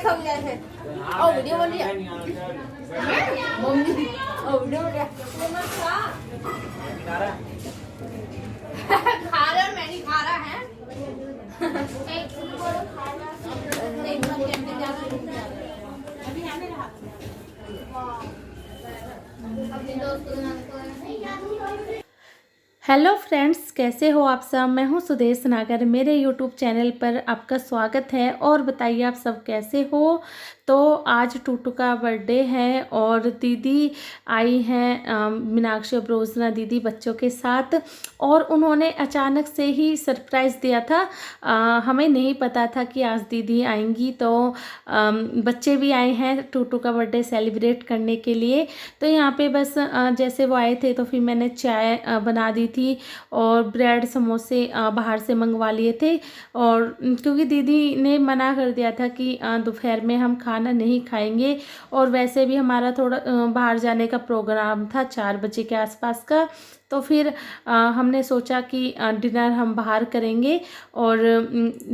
không ra thì video बन रही है मम्मी वीडियो बन रहा है खा रहा है मैं नहीं खा रहा है अपने दोस्तों हेलो फ्रेंड्स, कैसे हो आप सब। मैं हूं सुदेश नागर। मेरे यूट्यूब चैनल पर आपका स्वागत है। और बताइए आप सब कैसे हो। तो आज टूटू का बर्थडे है और दीदी आई हैं मीनाक्षी अब्रोजना दीदी बच्चों के साथ। और उन्होंने अचानक से ही सरप्राइज़ दिया था। हमें नहीं पता था कि आज दीदी आएंगी। तो बच्चे भी आए हैं टूटू का बर्थडे सेलिब्रेट करने के लिए। तो यहाँ पे बस जैसे वो आए थे तो फिर मैंने चाय बना दी थी और ब्रेड समोसे बाहर से मंगवा लिए थे। और क्योंकि दीदी ने मना कर दिया था कि दोपहर में हम खाना नहीं खाएंगे। और वैसे भी हमारा थोड़ा बाहर जाने का प्रोग्राम था 4 बजे के आसपास का। तो फिर हमने सोचा कि डिनर हम बाहर करेंगे और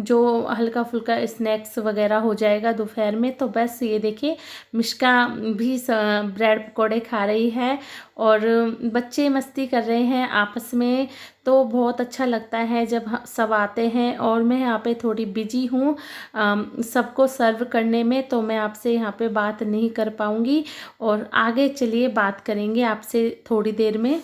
जो हल्का फुल्का स्नैक्स वगैरह हो जाएगा दोपहर में। तो बस ये देखिए मिष्का भी ब्रेड पकौड़े खा रही है और बच्चे मस्ती कर रहे हैं आपस में। तो बहुत अच्छा लगता है जब सब आते हैं। और मैं यहाँ पे थोड़ी बिजी हूँ सबको सर्व करने में, तो मैं आपसे यहाँ पे बात नहीं कर पाऊँगी। और आगे चलिए बात करेंगे आपसे थोड़ी देर में।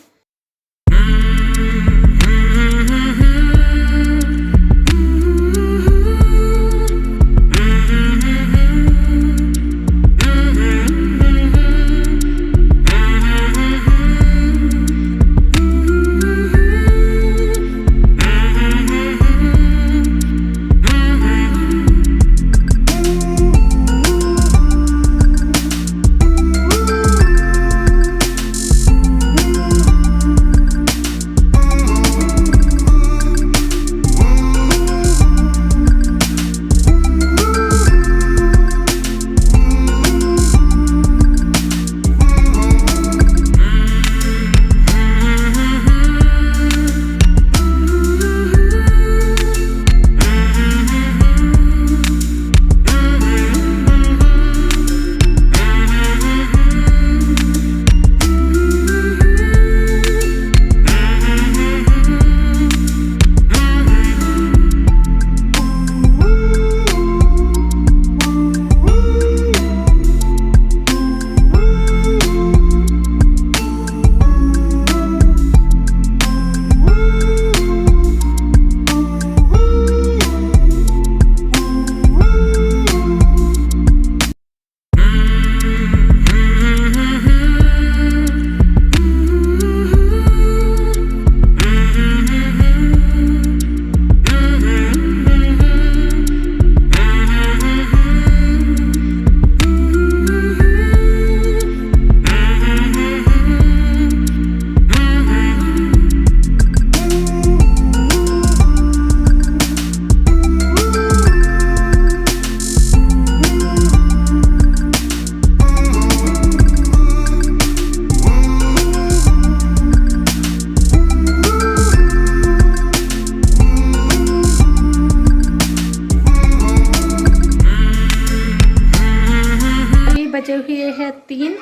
बजे हुए हैं 3।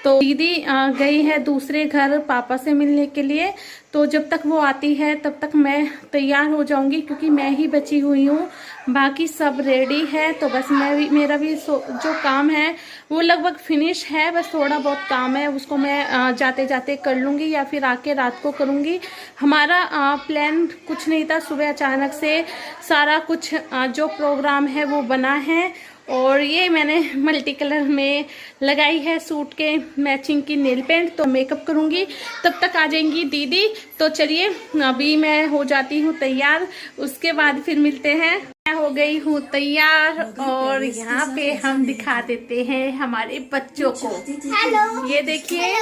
तो दीदी गई है दूसरे घर पापा से मिलने के लिए। तो जब तक वो आती है तब तक मैं तैयार हो जाऊंगी क्योंकि मैं ही बची हुई हूँ, बाकी सब रेडी है। तो बस मेरा भी जो काम है वो लगभग फिनिश है। बस थोड़ा बहुत काम है उसको मैं जाते जाते कर लूँगी या फिर आके रात को करूँगी। हमारा प्लान कुछ नहीं था, सुबह अचानक से सारा कुछ जो प्रोग्राम है वो बना है। और ये मैंने मल्टी कलर में लगाई है सूट के मैचिंग की नेल पेंट। तो मेकअप करूँगी तब तक आ जाएंगी दीदी। तो चलिए अभी मैं हो जाती हूँ तैयार, उसके बाद फिर मिलते हैं। मैं हो गई हूँ तैयार और यहाँ पे हम दिखा देते हैं हमारे बच्चों को। हेलो, ये देखिए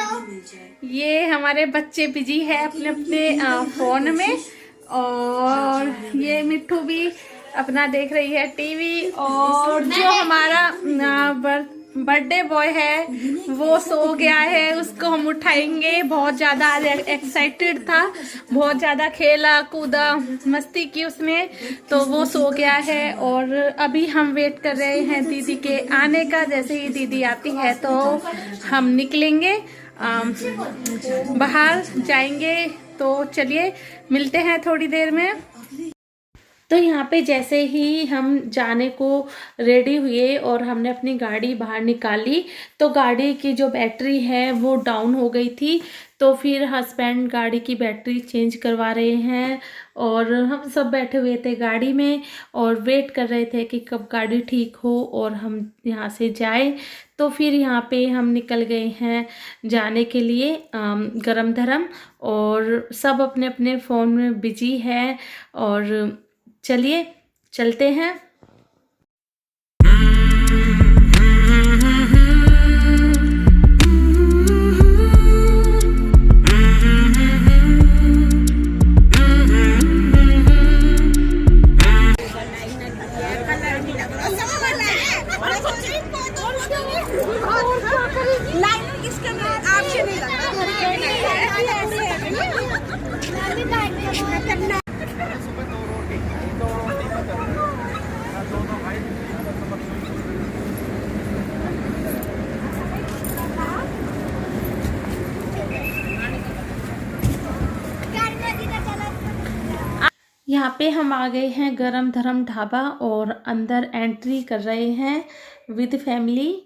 ये हमारे बच्चे बिजी है अपने अपने फोन में। और ये मिट्ठू भी अपना देख रही है टीवी। और जो हमारा बर्थडे बॉय है वो सो गया है, उसको हम उठाएंगे। बहुत ज्यादा एक्साइटेड था, बहुत ज्यादा खेला कूदा मस्ती की उसने, तो वो सो गया है। और अभी हम वेट कर रहे हैं दीदी के आने का। जैसे ही दीदी आती है तो हम निकलेंगे, बाहर जाएंगे। तो चलिए मिलते हैं थोड़ी देर में। तो यहाँ पे जैसे ही हम जाने को रेडी हुए और हमने अपनी गाड़ी बाहर निकाली तो गाड़ी की जो बैटरी है वो डाउन हो गई थी। तो फिर हस्बैंड गाड़ी की बैटरी चेंज करवा रहे हैं और हम सब बैठे हुए थे गाड़ी में और वेट कर रहे थे कि कब गाड़ी ठीक हो और हम यहाँ से जाए। तो फिर यहाँ पे हम निकल गए हैं जाने के लिए गरम धरम, और सब अपने अपने फ़ोन में बिजी है। और चलिए चलते हैं। यहाँ पे हम आ गए हैं गरम धरम ढाबा और अंदर एंट्री कर रहे हैं विद फैमिली।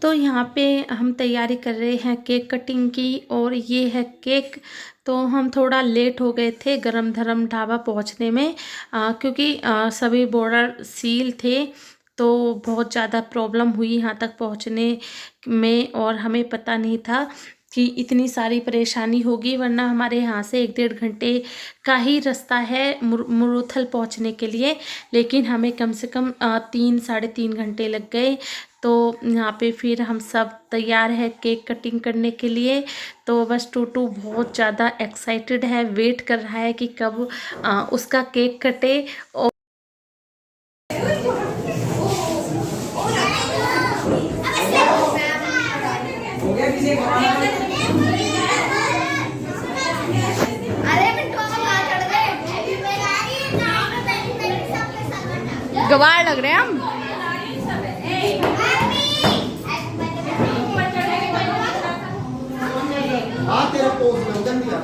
तो यहाँ पे हम तैयारी कर रहे हैं केक कटिंग की, और ये है केक। तो हम थोड़ा लेट हो गए थे गरम धरम ढाबा पहुँचने में, क्योंकि सभी बॉर्डर सील थे। तो बहुत ज़्यादा प्रॉब्लम हुई यहाँ तक पहुँचने में, और हमें पता नहीं था कि इतनी सारी परेशानी होगी, वरना हमारे यहाँ से 1-1.5 घंटे का ही रास्ता है मुरुथल पहुँचने के लिए, लेकिन हमें कम से कम 3-3.5 घंटे लग गए। तो यहाँ पे फिर हम सब तैयार है केक कटिंग करने के लिए। तो बस टूटू बहुत ज़्यादा एक्साइटेड है, वेट कर रहा है कि कब उसका केक कटे। और गवार लग रहे हैं हम। तेरा पोस्ट में उधर दिया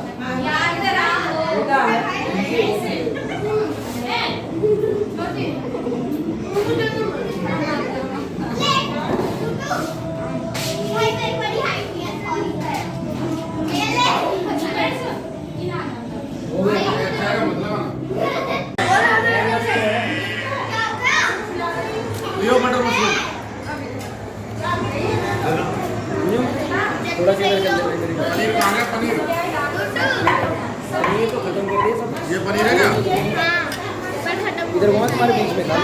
थोड़ा सा पनीर कहाँ गया? पनीर पनीर तो खत्म कर दिया सब। ये पनीर है क्या? इधर वहाँ तुम्हारे बीच में था।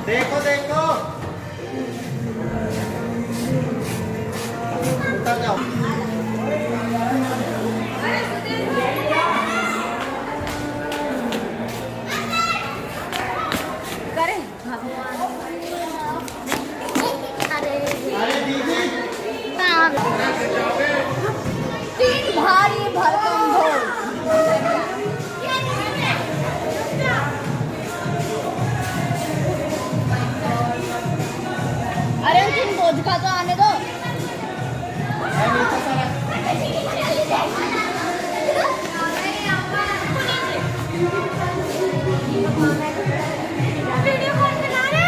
देखो देखो उतर जाओ। करे अरे दीदी तीन भारी भरकम ढोल। अरे तुम बोझ का तो आने दो। वीडियो कॉल चला रहे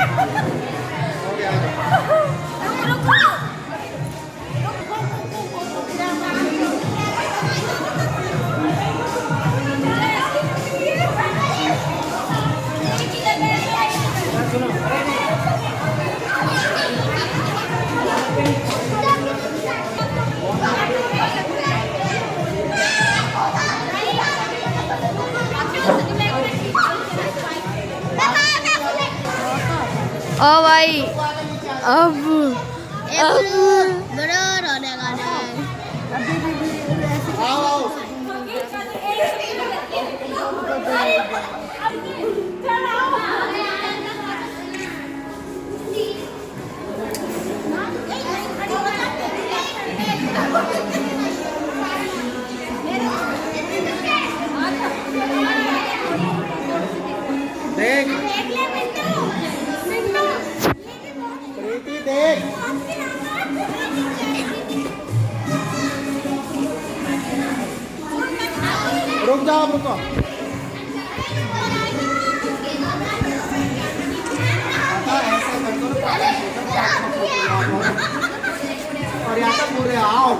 ओ भाई अब बड़ा रोने गाना है। आओ आओ। देख प्रीति देख रुक जाओ रुको। और यहाँ तक पूरे आओ।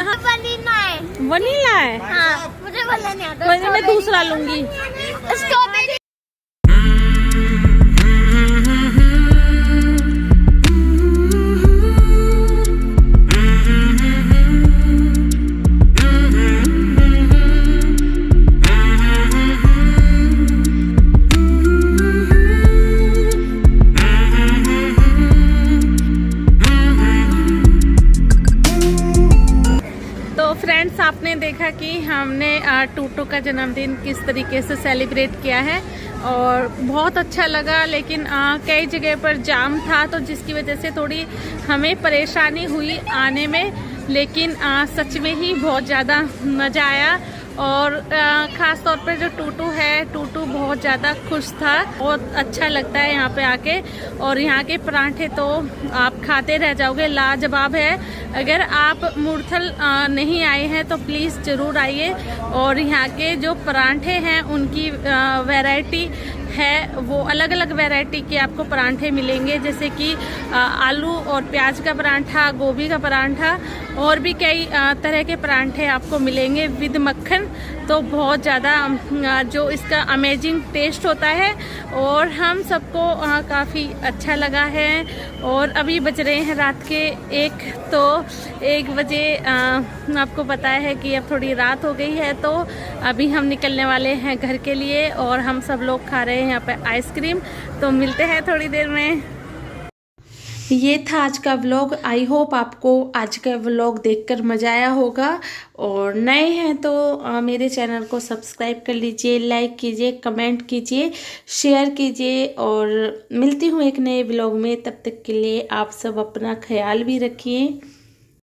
कहाँ वनीला है। वनीला है? हाँ, मुझे वनीला नहीं आता। वही मैं दूसरा लूंगी। स्ट्रॉबेरी। फ्रेंड्स, आपने देखा कि हमने टूटू का जन्मदिन किस तरीके से सेलिब्रेट किया है और बहुत अच्छा लगा। लेकिन कई जगह पर जाम था तो जिसकी वजह से थोड़ी हमें परेशानी हुई आने में, लेकिन सच में ही बहुत ज़्यादा मज़ा आया। और ख़ास तौर पर जो टूटू है, टूटू बहुत ज़्यादा खुश था। बहुत अच्छा लगता है यहाँ पे आके, और यहाँ के पराठे तो आप खाते रह जाओगे, लाजवाब है। अगर आप मुरथल नहीं आए हैं तो प्लीज़ ज़रूर आइए। और यहाँ के जो पराठे हैं उनकी वैरायटी है, वो अलग अलग वैरायटी के आपको पराठे मिलेंगे, जैसे कि आलू और प्याज का पराठा, गोभी का पराठा, और भी कई तरह के पराठे आपको मिलेंगे विद मक्खन। तो बहुत ज़्यादा जो इसका अमेजिंग टेस्ट होता है और हम सबको काफ़ी अच्छा लगा है। और अभी बज रहे हैं रात के 1, तो 1 बजे आपको पता है कि अब थोड़ी रात हो गई है, तो अभी हम निकलने वाले हैं घर के लिए और हम सब लोग खा रहे हैं यहाँ पे आइसक्रीम। तो मिलते हैं थोड़ी देर में। ये था आज का व्लॉग। आई होप आपको आज का व्लॉग देखकर मज़ा आया होगा, और नए हैं तो मेरे चैनल को सब्सक्राइब कर लीजिए, लाइक कीजिए, कमेंट कीजिए, शेयर कीजिए। और मिलती हूँ एक नए व्लॉग में, तब तक के लिए आप सब अपना ख्याल भी रखिए।